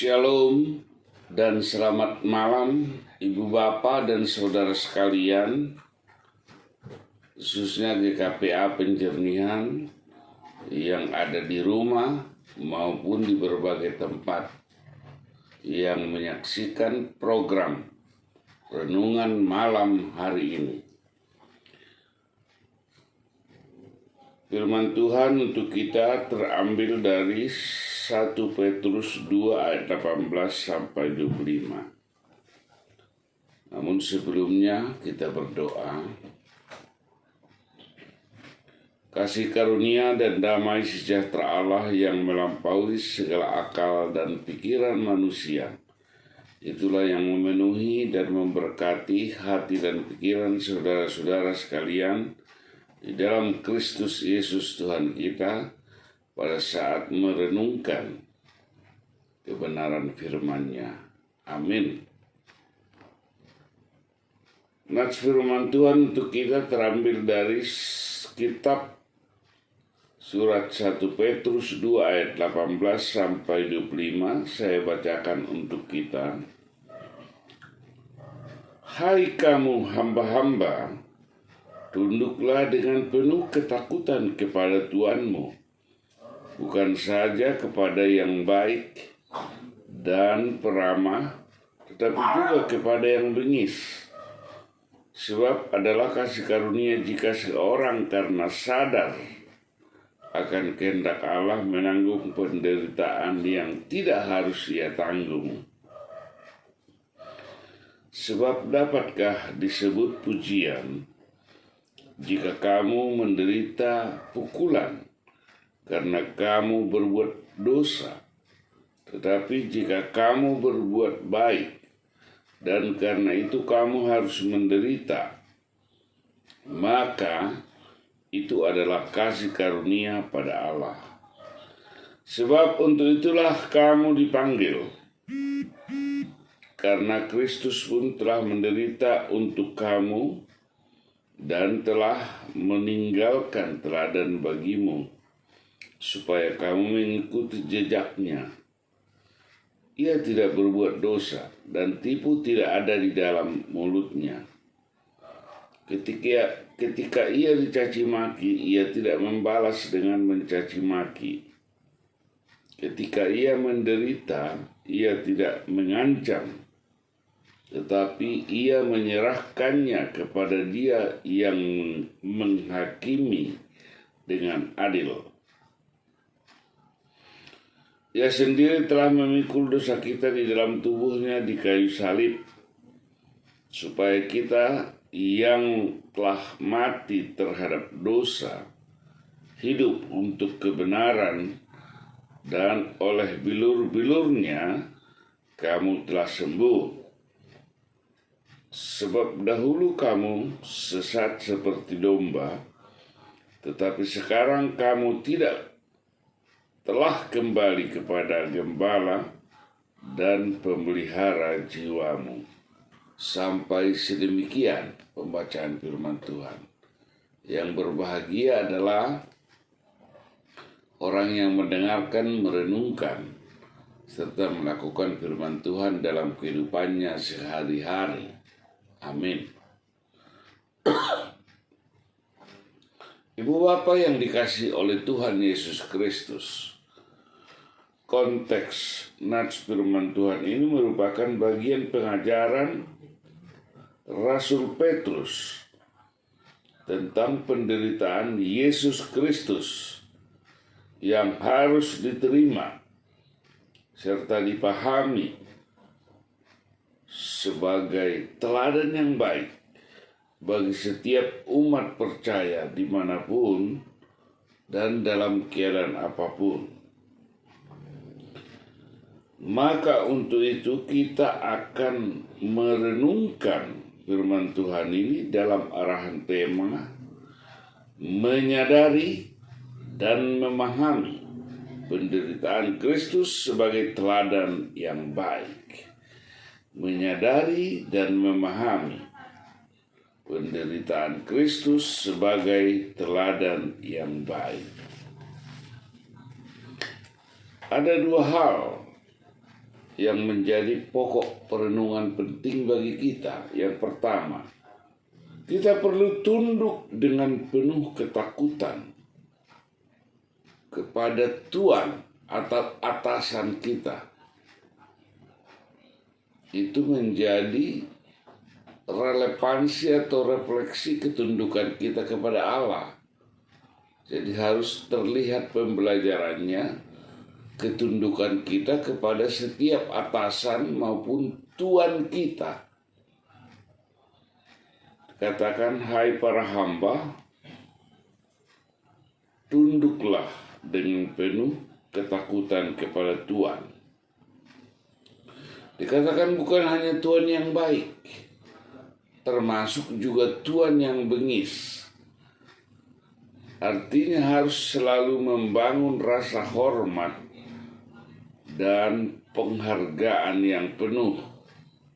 Shalom dan selamat malam Ibu Bapak dan Saudara sekalian, khususnya GKPA Penjernihan yang ada di rumah maupun di berbagai tempat yang menyaksikan program Renungan Malam hari ini. Firman Tuhan untuk kita terambil dari 1 Petrus 2 ayat 18 sampai 25. Namun sebelumnya kita berdoa. Kasih karunia dan damai sejahtera Allah yang melampaui segala akal dan pikiran manusia, itulah yang memenuhi dan memberkati hati dan pikiran saudara-saudara sekalian di dalam Kristus Yesus Tuhan kita pada saat merenungkan kebenaran firman-Nya. Amin. Nats firman Tuhan untuk kita terambil dari kitab surat 1 Petrus 2 ayat 18 sampai 25. Saya bacakan untuk kita. Hai kamu hamba-hamba, tunduklah dengan penuh ketakutan kepada Tuhanmu, bukan saja kepada yang baik dan peramah, tetapi juga kepada yang bengis. Sebab adalah kasih karunia jika seorang karena sadar akan kehendak Allah menanggung penderitaan yang tidak harus ia tanggung. Sebab dapatkah disebut pujian jika kamu menderita pukulan karena kamu berbuat dosa, tetapi jika kamu berbuat baik dan karena itu kamu harus menderita, maka itu adalah kasih karunia pada Allah. Sebab untuk itulah kamu dipanggil, karena Kristus pun telah menderita untuk kamu dan telah meninggalkan teladan bagimu, supaya kamu mengikuti jejaknya. Ia tidak berbuat dosa dan tipu tidak ada di dalam mulutnya. Ketika ia dicaci maki, ia tidak membalas dengan mencaci maki. Ketika ia menderita, ia tidak mengancam, tetapi ia menyerahkannya kepada Dia yang menghakimi dengan adil. Ia sendiri telah memikul dosa kita di dalam tubuhnya di kayu salib, supaya kita yang telah mati terhadap dosa hidup untuk kebenaran, dan oleh bilur-bilurnya kamu telah sembuh. Sebab dahulu kamu sesat seperti domba, tetapi sekarang kamu telah kembali kepada Gembala dan pemelihara jiwamu. Sampai sedemikian pembacaan firman Tuhan. Yang berbahagia adalah orang yang mendengarkan, merenungkan, serta melakukan firman Tuhan dalam kehidupannya sehari-hari. Amin. Ibu Bapak yang dikasihi oleh Tuhan Yesus Kristus, konteks nats firman Tuhan ini merupakan bagian pengajaran Rasul Petrus tentang penderitaan Yesus Kristus yang harus diterima serta dipahami sebagai teladan yang baik bagi setiap umat percaya dimanapun dan dalam keadaan apapun. Maka untuk itu kita akan merenungkan firman Tuhan ini dalam arahan tema menyadari dan memahami penderitaan Kristus sebagai teladan yang baik. Menyadari dan memahami penderitaan Kristus sebagai teladan yang baik. Ada dua hal yang menjadi pokok perenungan penting bagi kita. Yang pertama, kita perlu tunduk dengan penuh ketakutan kepada Tuhan atau atasan kita. Itu menjadi relevansi atau refleksi ketundukan kita kepada Allah. Jadi harus terlihat pembelajarannya, ketundukan kita kepada setiap atasan maupun Tuhan kita. Katakan, hai para hamba, tunduklah dengan penuh ketakutan kepada Tuhan. Dikatakan bukan hanya Tuhan yang baik, termasuk juga Tuhan yang bengis. Artinya harus selalu membangun rasa hormat dan penghargaan yang penuh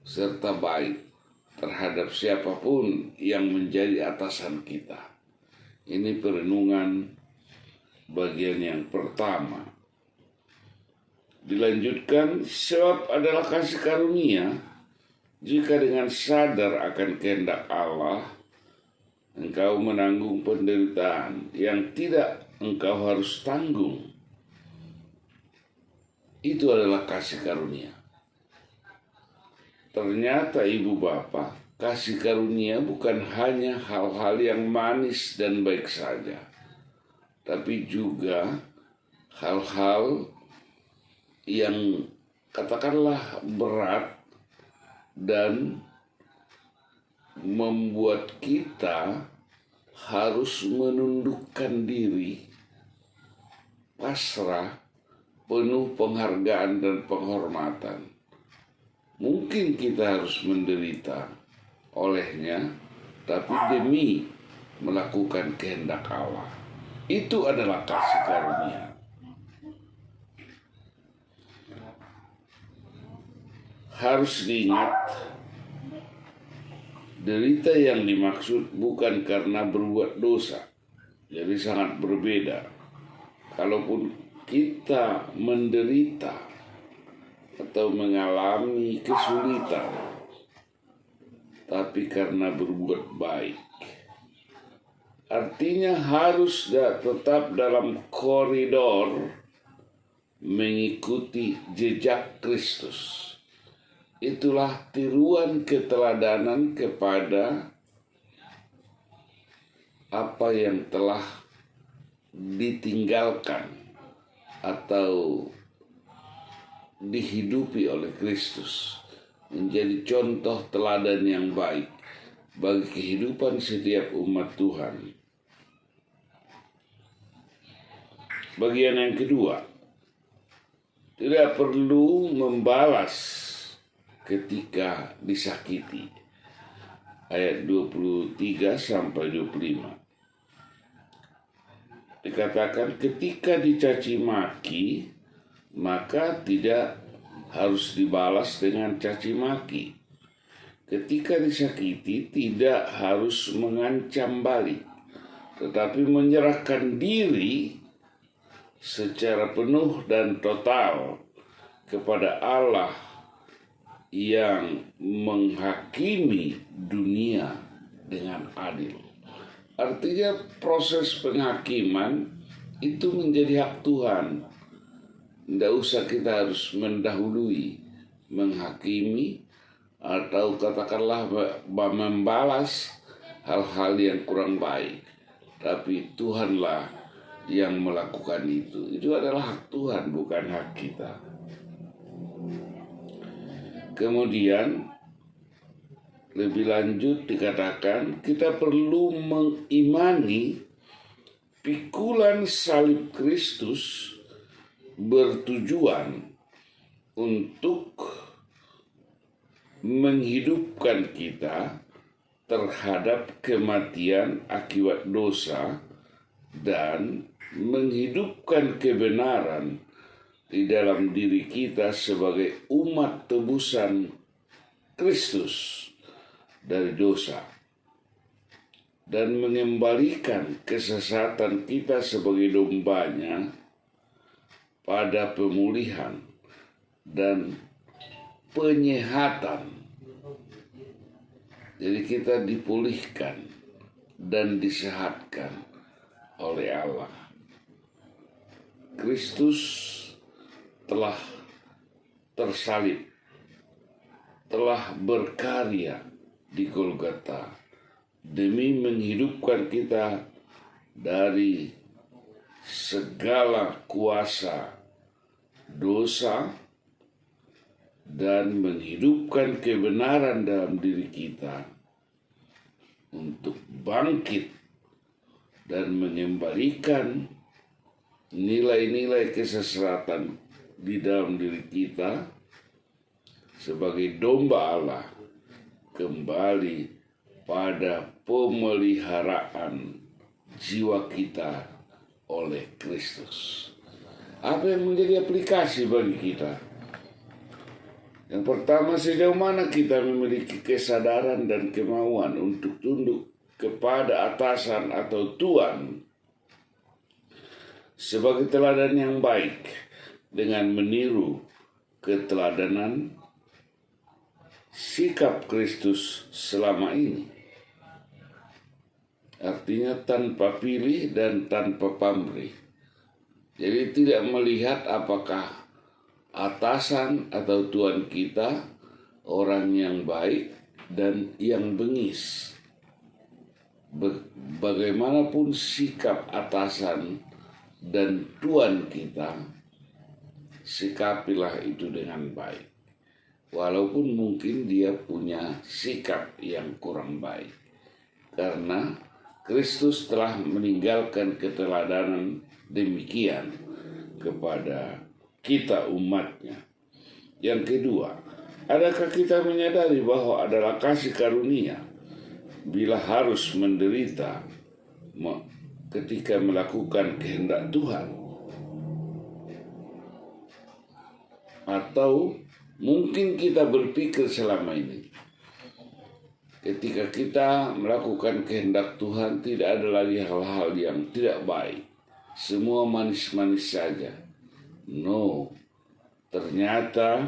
serta baik terhadap siapapun yang menjadi atasan kita. Ini perenungan bagian yang pertama. Dilanjutkan, sebab adalah kasih karunia jika dengan sadar akan kehendak Allah engkau menanggung penderitaan yang tidak engkau harus tanggung. Itu adalah kasih karunia. Ternyata ibu bapak, kasih karunia bukan hanya hal-hal yang manis dan baik saja, tapi juga hal-hal yang katakanlah berat dan membuat kita harus menundukkan diri, pasrah, penuh penghargaan dan penghormatan. Mungkin kita harus menderita olehnya, tapi demi melakukan kehendak Allah. Itu adalah kasih karunia. Harus diingat, derita yang dimaksud bukan karena berbuat dosa. Jadi sangat berbeda. Kalaupun kita menderita atau mengalami kesulitan, tapi karena berbuat baik, artinya harus tetap dalam koridor mengikuti jejak Kristus. Itulah tiruan keteladanan kepada apa yang telah ditinggalkan atau dihidupi oleh Kristus, menjadi contoh teladan yang baik bagi kehidupan setiap umat Tuhan. Bagian yang kedua, tidak perlu membalas ketika disakiti. Ayat 23 sampai 25. Dikatakan ketika dicaci maki, maka tidak harus dibalas dengan caci maki. Ketika disakiti, tidak harus mengancam balik, tetapi menyerahkan diri secara penuh dan total kepada Allah yang menghakimi dunia dengan adil. Artinya proses penghakiman itu menjadi hak Tuhan. Tidak usah kita harus mendahului, menghakimi, atau katakanlah membalas hal-hal yang kurang baik. Tapi Tuhanlah yang melakukan itu. Itu adalah hak Tuhan, bukan hak kita. Kemudian lebih lanjut dikatakan kita perlu mengimani pikulan salib Kristus bertujuan untuk menghidupkan kita terhadap kematian akibat dosa dan menghidupkan kebenaran di dalam diri kita sebagai umat tebusan Kristus dari dosa dan mengembalikan kesesatan kita sebagai dombanya pada pemulihan dan penyehatan. Jadi kita dipulihkan dan disehatkan oleh Allah. Kristus telah tersalib, telah berkarya di Golgota demi menghidupkan kita dari segala kuasa dosa dan menghidupkan kebenaran dalam diri kita untuk bangkit dan mengembalikan nilai-nilai kesesaatan di dalam diri kita sebagai domba Allah kembali pada pemeliharaan jiwa kita oleh Kristus. Apa yang menjadi aplikasi bagi kita? Yang pertama, sejauh mana kita memiliki kesadaran dan kemauan untuk tunduk kepada atasan atau tuan sebagai teladan yang baik dengan meniru keteladanan sikap Kristus selama ini. Artinya tanpa pilih dan tanpa pamrih. Jadi tidak melihat apakah atasan atau tuan kita orang yang baik dan yang bengis. Bagaimanapun sikap atasan dan tuan kita, sikapilah itu dengan baik. Walaupun mungkin dia punya sikap yang kurang baik. Karena Kristus telah meninggalkan keteladanan demikian kepada kita umatnya. Yang kedua, adakah kita menyadari bahwa adalah kasih karunia bila harus menderita ketika melakukan kehendak Tuhan? Atau mungkin kita berpikir selama ini, ketika kita melakukan kehendak Tuhan tidak ada lagi hal-hal yang tidak baik, semua manis-manis saja. No, ternyata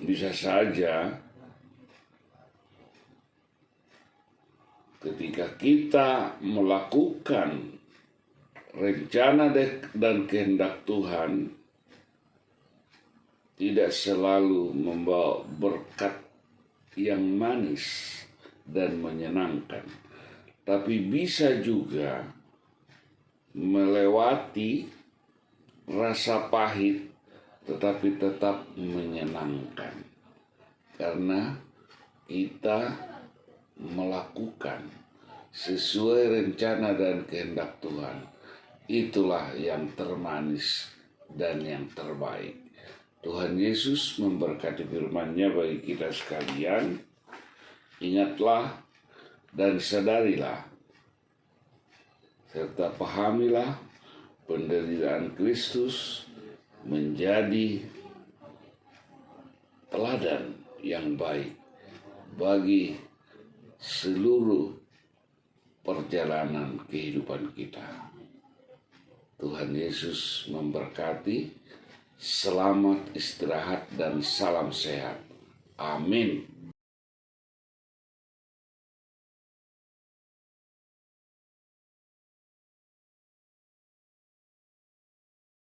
bisa saja ketika kita melakukan rencana dan kehendak Tuhan tidak selalu membawa berkat yang manis dan menyenangkan, tapi bisa juga melewati rasa pahit tetapi tetap menyenangkan karena kita melakukan sesuai rencana dan kehendak Tuhan. Itulah yang termanis dan yang terbaik. Tuhan Yesus memberkati firman-Nya bagi kita sekalian. Ingatlah dan sadarilah serta pahamilah penderitaan Kristus menjadi teladan yang baik bagi seluruh perjalanan kehidupan kita. Tuhan Yesus memberkati. Selamat istirahat dan salam sehat. Amin.